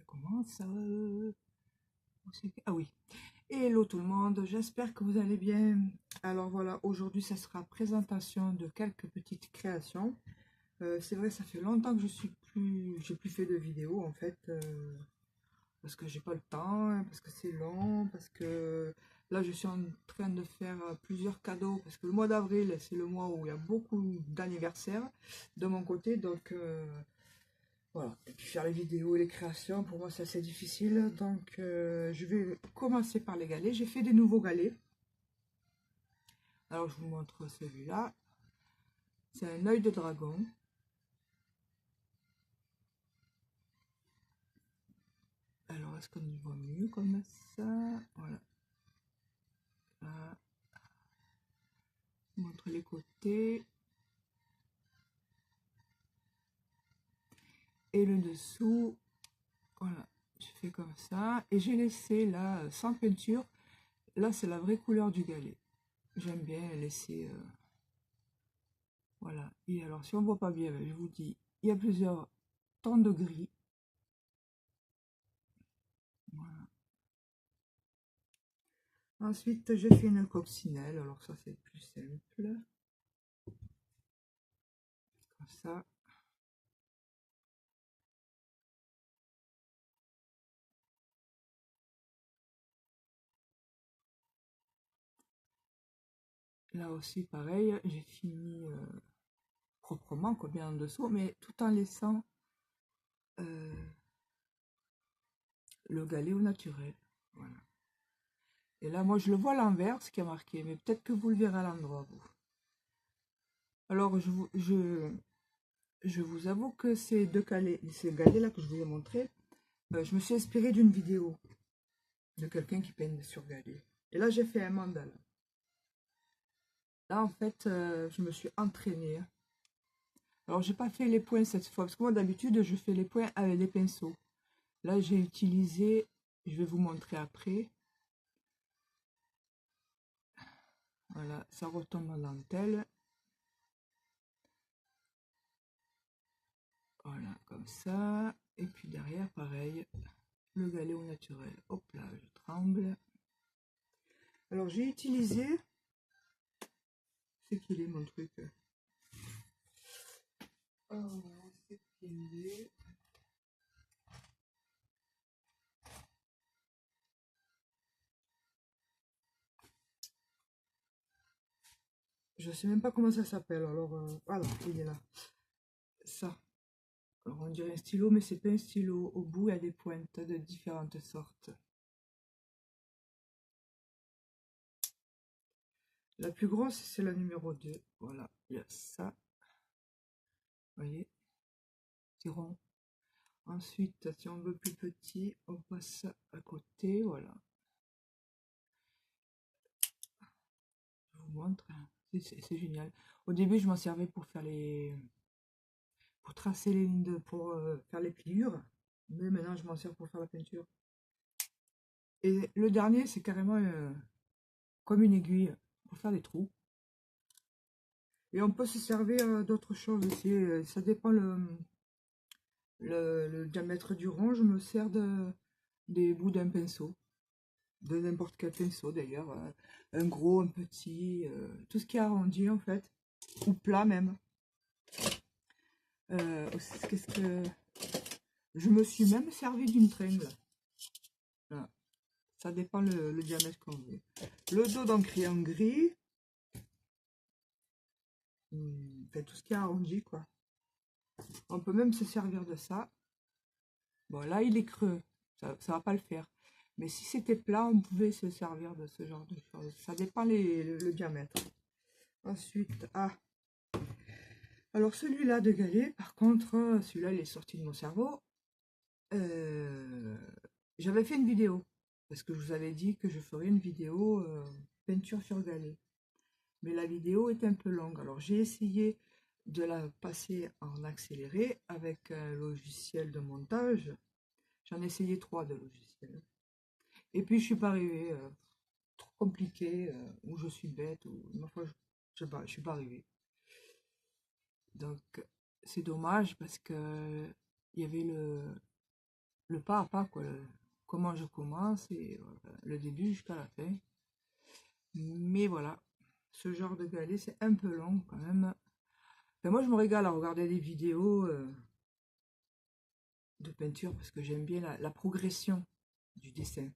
commence. Ah oui. Hello tout le monde, j'espère que vous allez bien. Alors voilà, aujourd'hui ça sera présentation de quelques petites créations. C'est vrai, ça fait longtemps que j'ai plus fait de vidéos en fait, parce que j'ai pas le temps, hein, parce que c'est long, parce que là je suis en train de faire plusieurs cadeaux, parce que le mois d'avril c'est le mois où il y a beaucoup d'anniversaires de mon côté, donc voilà. Et puis faire les vidéos et les créations, pour moi c'est assez difficile, donc je vais commencer par les galets. J'ai fait des nouveaux galets. Alors je vous montre celui-là. C'est un œil de dragon. Alors est-ce qu'on y voit mieux comme ça? Voilà. Là, je vous montre les côtés. Et le dessous, voilà, je fais comme ça. Et j'ai laissé là, sans peinture, là c'est la vraie couleur du galet. J'aime bien laisser, voilà. Et alors si on ne voit pas bien, je vous dis, il y a plusieurs tons de gris. Voilà. Ensuite, j'ai fait une coccinelle, alors ça c'est plus simple. Comme ça. Là aussi, pareil, j'ai fini proprement, quoi, bien en dessous, mais tout en laissant le galet au naturel. Voilà. Et là, moi, je le vois à l'envers, ce qui a marqué, mais peut-être que vous le verrez à l'endroit, vous. Alors, je vous avoue que ces galets-là que je vous ai montré, je me suis inspirée d'une vidéo de quelqu'un qui peigne sur galet. Et là, j'ai fait un mandala. Là, en fait, je me suis entraînée. Alors, j'ai pas fait les points cette fois, parce que moi, d'habitude, je fais les points avec les pinceaux. Là, j'ai utilisé, je vais vous montrer après. Voilà, ça retombe en dentelle. Voilà, comme ça. Et puis derrière, pareil, le galet au naturel. Hop là, je tremble. Alors, j'ai utilisé... C'est qu'il est mon truc. Oh, c'est qu'il est... Je sais même pas comment ça s'appelle. Alors, voilà, il est là. Ça. Alors, on dirait un stylo, mais c'est pas un stylo. Au bout, il y a des pointes de différentes sortes. La plus grosse, c'est la numéro 2. Voilà, il y a ça. Vous voyez, c'est rond. Ensuite, si on veut plus petit, on passe à côté. Voilà. Je vous montre. C'est génial. Au début, je m'en servais pour faire pour tracer les lignes, pour faire les pliures. Mais maintenant, je m'en sers pour faire la peinture. Et le dernier, c'est carrément comme une aiguille pour faire des trous. Et on peut se servir d'autres choses aussi. Ça dépend le diamètre du rond. Je me sers des bouts d'un pinceau. De n'importe quel pinceau d'ailleurs. Un gros, un petit. Tout ce qui est arrondi en fait. Ou plat même. Qu'est-ce que... Je me suis même servi d'une tringle. Voilà. Ça dépend le diamètre qu'on veut. Le dos donc est en gris. Fait tout ce qui est arrondi quoi. On peut même se servir de ça. Bon là il est creux. Ça va pas le faire. Mais si c'était plat, on pouvait se servir de ce genre de choses. Ça dépend le diamètre. Ensuite, alors celui-là de galet, par contre, celui-là il est sorti de mon cerveau. J'avais fait une vidéo. Parce que je vous avais dit que je ferais une vidéo peinture sur galet. Mais la vidéo est un peu longue. Alors j'ai essayé de la passer en accéléré avec un logiciel de montage. J'en ai essayé 3 de logiciels. Et puis je suis pas arrivée. Trop compliqué, ou je suis bête, ou ma foi, je sais pas, je suis pas arrivée. Donc c'est dommage parce que il y avait le pas à pas, quoi. Comment je commence et le début jusqu'à la fin. Mais voilà, ce genre de galet, c'est un peu long quand même. Ben, moi, je me régale à regarder des vidéos de peinture parce que j'aime bien la progression du dessin.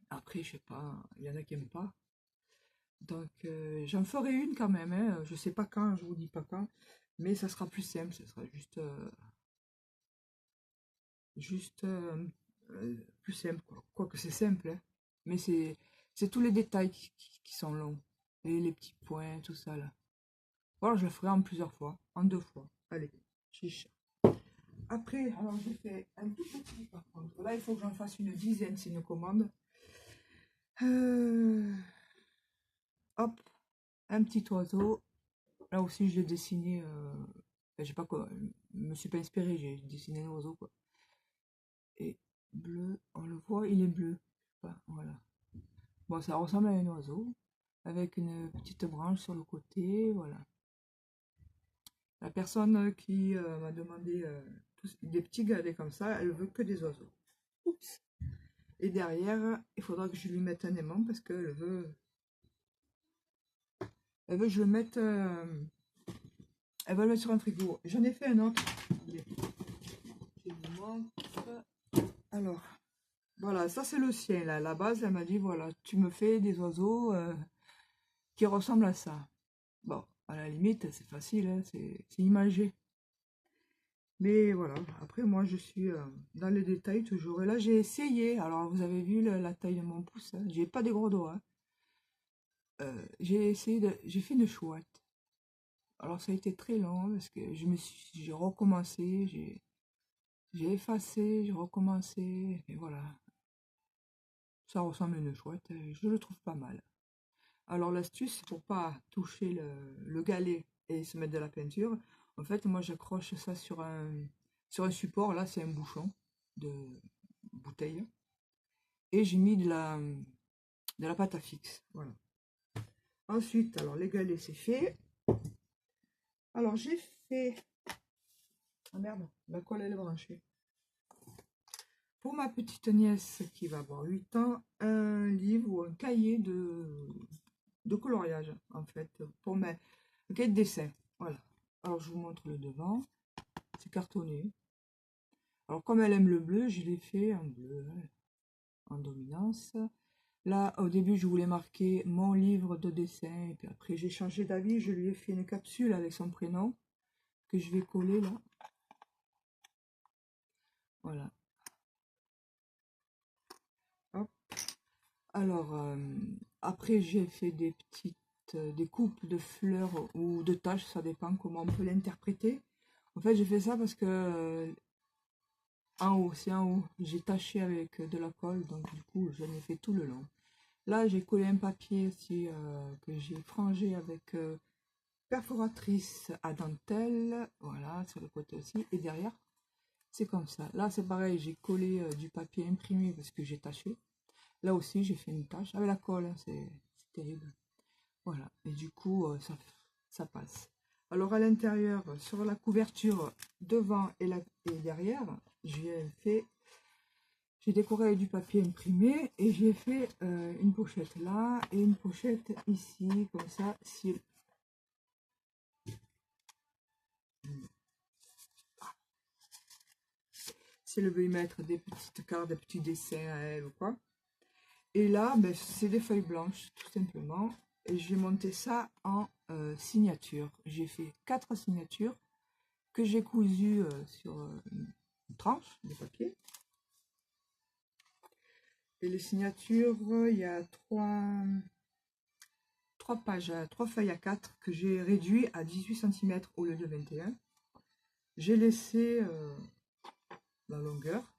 Après, je sais pas, il y en a qui n'aiment pas. Donc, j'en ferai une quand même, hein. Je sais pas quand, je vous dis pas quand. Mais ça sera plus simple, ça sera juste plus simple, quoi. Quoique c'est simple, hein. Mais c'est tous les détails qui sont longs. Et les petits points, tout ça, là. Voilà, je le ferai en plusieurs fois, en 2 fois. Allez, chiche. Après, alors j'ai fait un tout petit par contre. Là, il faut que j'en fasse une dizaine, c'est une commande. Euh, Hop, un petit oiseau. Là aussi, je l'ai dessiné. Enfin, j'ai pas quoi. Je me suis pas inspiré, j'ai dessiné un oiseau quoi. Et bleu, on le voit, il est bleu. Enfin, voilà. Bon, ça ressemble à un oiseau avec une petite branche sur le côté. Voilà. La personne qui m'a demandé des petits galets comme ça, elle veut que des oiseaux. Oups. Et derrière, il faudra que je lui mette un aimant parce elle veut que je le mette, elle va le mettre sur un frigo. J'en ai fait un autre. Je vous montre. Alors, voilà, ça c'est le sien. Là. À la base, elle m'a dit, voilà, tu me fais des oiseaux qui ressemblent à ça. Bon, à la limite, c'est facile, hein, c'est imagé. Mais voilà, après moi je suis dans les détails toujours. Et là j'ai essayé, alors vous avez vu la taille de mon pouce, hein. J'ai pas des gros doigts, hein. J'ai fait une chouette. Alors ça a été très long parce que j'ai recommencé, j'ai effacé, j'ai recommencé, et voilà. Ça ressemble à une chouette, je le trouve pas mal. Alors l'astuce, c'est pour pas toucher le galet et se mettre de la peinture. En fait, moi j'accroche ça sur un support, là c'est un bouchon de bouteille. Et j'ai mis de la pâte à fixe. Voilà. Ensuite, alors les galets c'est fait. Alors j'ai fait... Ah merde, la colle elle est branchée. Pour ma petite nièce qui va avoir 8 ans, un livre ou un cahier de coloriage, en fait, pour un cahier de dessin. Voilà. Alors je vous montre le devant. C'est cartonné. Alors comme elle aime le bleu, je l'ai fait en bleu, hein, en dominance. Là, au début, je voulais marquer mon livre de dessin. Et puis après, j'ai changé d'avis. Je lui ai fait une capsule avec son prénom que je vais coller là. Voilà. Hop. Alors, après, j'ai fait des petites découpes de fleurs ou de taches. Ça dépend comment on peut l'interpréter. En fait, j'ai fait ça parce que en haut, c'est en haut. J'ai taché avec de la colle. Donc, du coup, j'en ai fait tout le long. Là, j'ai collé un papier aussi que j'ai frangé avec perforatrice à dentelle. Voilà, sur le côté aussi. Et derrière, c'est comme ça. Là, c'est pareil, j'ai collé du papier imprimé parce que j'ai taché. Là aussi, j'ai fait une tache avec la colle. Hein, c'est terrible. Voilà. Et du coup, ça passe. Alors, à l'intérieur, sur la couverture, devant et derrière, j'ai décoré avec du papier imprimé et j'ai fait une pochette là et une pochette ici, comme ça, si elle veut y mettre des petites cartes, des petits dessins à elle ou quoi. Et là, ben, c'est des feuilles blanches, tout simplement. Et j'ai monté ça en signature. J'ai fait 4 signatures que j'ai cousues sur une tranche de papier. Et les signatures, il y a 3 pages, 3 feuilles à 4 que j'ai réduit à 18 cm au lieu de 21. J'ai laissé la longueur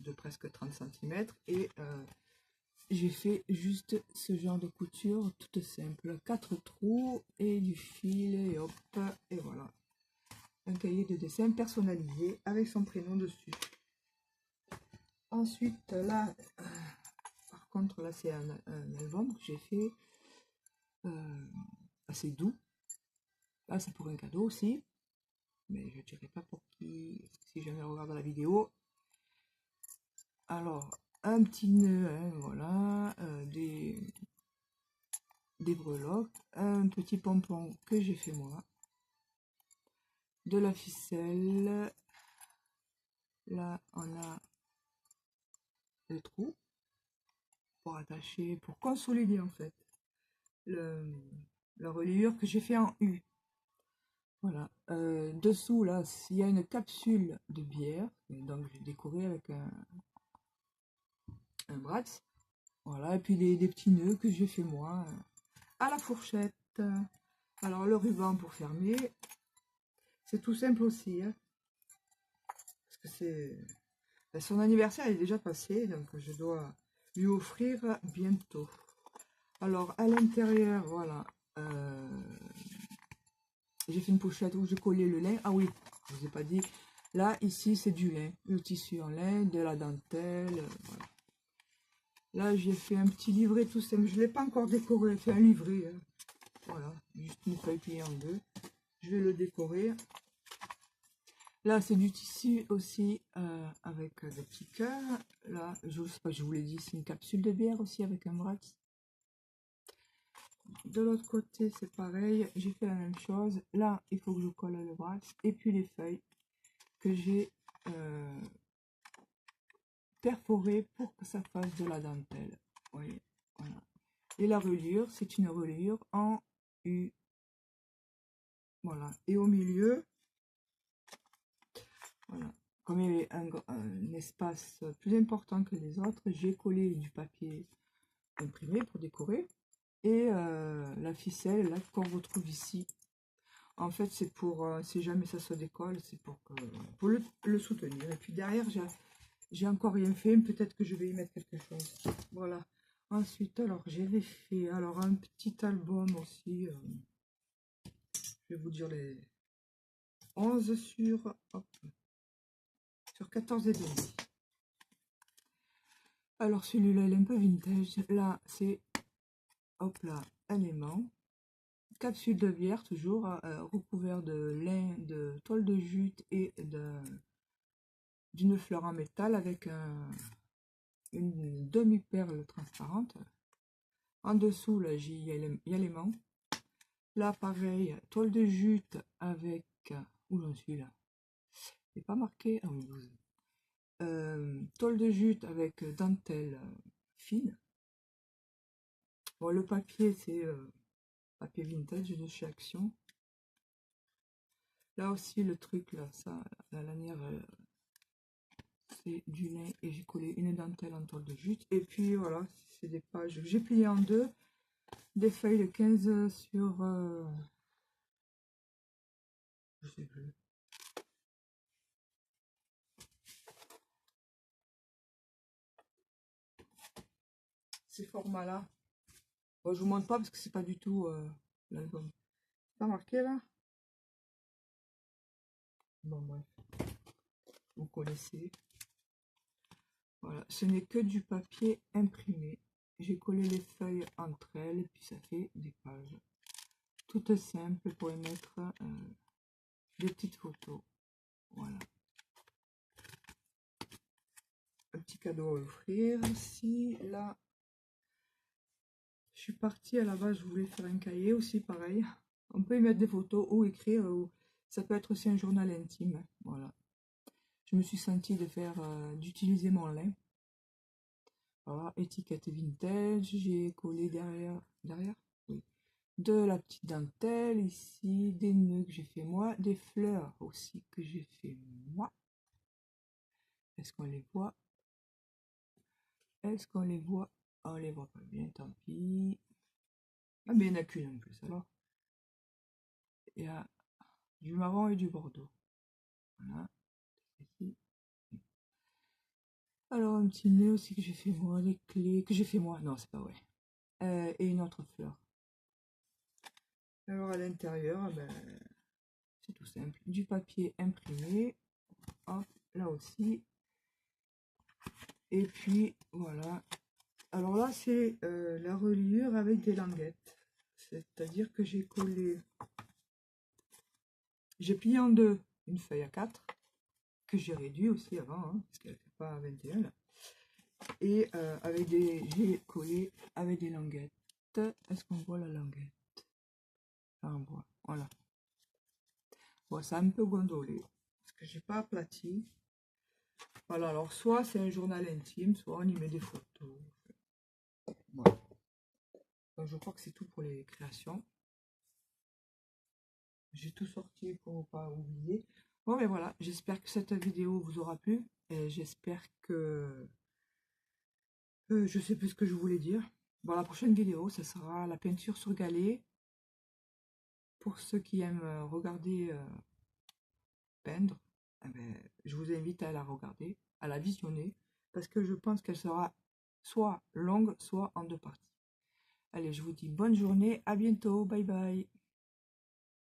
de presque 30 cm et j'ai fait juste ce genre de couture toute simple. 4 trous et du fil et hop, et voilà. Un cahier de dessin personnalisé avec son prénom dessus. Ensuite, là, par contre, là, c'est un album que j'ai fait assez doux. Là, c'est pour un cadeau aussi, mais je ne dirais pas pour qui si jamais on regarde la vidéo. Alors, un petit nœud, hein, voilà, des breloques, un petit pompon que j'ai fait moi, de la ficelle. Là, on a le trou pour attacher, pour consolider en fait la reliure que j'ai fait en U. Voilà. Dessous, là, il y a une capsule de bière, donc j'ai décoré avec un brax. Voilà, et puis des petits nœuds que j'ai fait moi à la fourchette. Alors, le ruban pour fermer, c'est tout simple aussi, hein, parce que c'est... Son anniversaire est déjà passé, donc je dois lui offrir bientôt. Alors, à l'intérieur, voilà, j'ai fait une pochette où j'ai collé le lin. Ah oui, je vous ai pas dit. Là, ici, c'est du lin, le tissu en lin, de la dentelle. Voilà. Là, j'ai fait un petit livret tout simple. Je ne l'ai pas encore décoré, j'ai fait un livret. Hein. Voilà, juste une feuille pliée en deux. Je vais le décorer. Là, c'est du tissu aussi avec des petits cœurs. Là, je sais pas, je vous l'ai dit, c'est une capsule de bière aussi avec un brax. De l'autre côté, c'est pareil. J'ai fait la même chose. Là, il faut que je colle le brax. Et puis les feuilles que j'ai perforées pour que ça fasse de la dentelle. Vous voyez, voilà. Et la reliure, c'est une reliure en U. Voilà. Et au milieu, voilà. Comme il y avait un espace plus important que les autres, j'ai collé du papier imprimé pour décorer. Et la ficelle, là, qu'on retrouve ici. En fait, c'est pour, si jamais ça se décolle, c'est pour le soutenir. Et puis derrière, j'ai encore rien fait, peut-être que je vais y mettre quelque chose. Voilà. Ensuite, alors, j'avais fait un petit album aussi. Je vais vous dire les 11 sur 14 et demi. Alors, celui-là, il est un peu vintage. Là, c'est, hop là, un aimant. Capsule de bière, toujours, recouvert de lin, de toile de jute et d'une fleur en métal avec une demi-perle transparente. En dessous, là, il y a l'aimant. Là, pareil, toile de jute avec... Où j'en suis là? C'est pas marqué. Ah oui, 12. Toile de jute avec dentelle fine. Bon, le papier, c'est papier vintage de chez Action. Là aussi, le truc, là, ça, la lanière, c'est du lin et j'ai collé une dentelle en toile de jute. Et puis, voilà, c'est des pages. J'ai plié en deux. Des feuilles de 15 sur... je sais plus. Ces formats-là. Bon, je vous montre pas parce que c'est pas du tout l'album. C'est pas marqué là? Bon, bref. Vous connaissez. Voilà, ce n'est que du papier imprimé. J'ai collé les feuilles entre elles et puis ça fait des pages. Toutes simples pour y mettre des petites photos. Voilà. Un petit cadeau à offrir. Si là, je suis partie à la base, je voulais faire un cahier aussi, pareil. On peut y mettre des photos ou écrire. Ou... Ça peut être aussi un journal intime. Voilà. Je me suis sentie de faire, d'utiliser mon lin. Voilà, étiquette vintage. J'ai collé derrière, oui, de la petite dentelle ici, des nœuds que j'ai fait moi, des fleurs aussi que j'ai fait moi. Est-ce qu'on les voit? Est-ce qu'on les voit? On les voit pas bien, tant pis. Ah, mais il n'y en a qu'une en plus alors. Il y a du marron et du bordeaux. Voilà. Ici. Alors un petit nœud aussi que j'ai fait moi, les clés que j'ai fait moi. Non, c'est pas vrai. Et une autre fleur. Alors à l'intérieur, ben, c'est tout simple. Du papier imprimé. Hop, là aussi. Et puis voilà. Alors là, c'est la reliure avec des languettes. C'est-à-dire que j'ai collé, j'ai plié en deux une feuille à 4. que j'ai réduit aussi avant, hein, parce qu'elle ne fait pas 21 là. Et avec j'ai collé avec des languettes. Est-ce qu'on voit la languette? Là, on voit, voilà. Bon, ça a un peu gondolé, parce que j'ai pas aplati. Voilà, alors soit c'est un journal intime, soit on y met des photos. Voilà. Donc, je crois que c'est tout pour les créations. J'ai tout sorti pour ne pas oublier. Bon, mais voilà, j'espère que cette vidéo vous aura plu. Et j'espère que... je sais plus ce que je voulais dire. Bon, la prochaine vidéo, ça sera la peinture sur galet. Pour ceux qui aiment regarder peindre, eh ben, je vous invite à la regarder, à la visionner, parce que je pense qu'elle sera soit longue, soit en deux parties. Allez, je vous dis bonne journée, à bientôt, bye bye.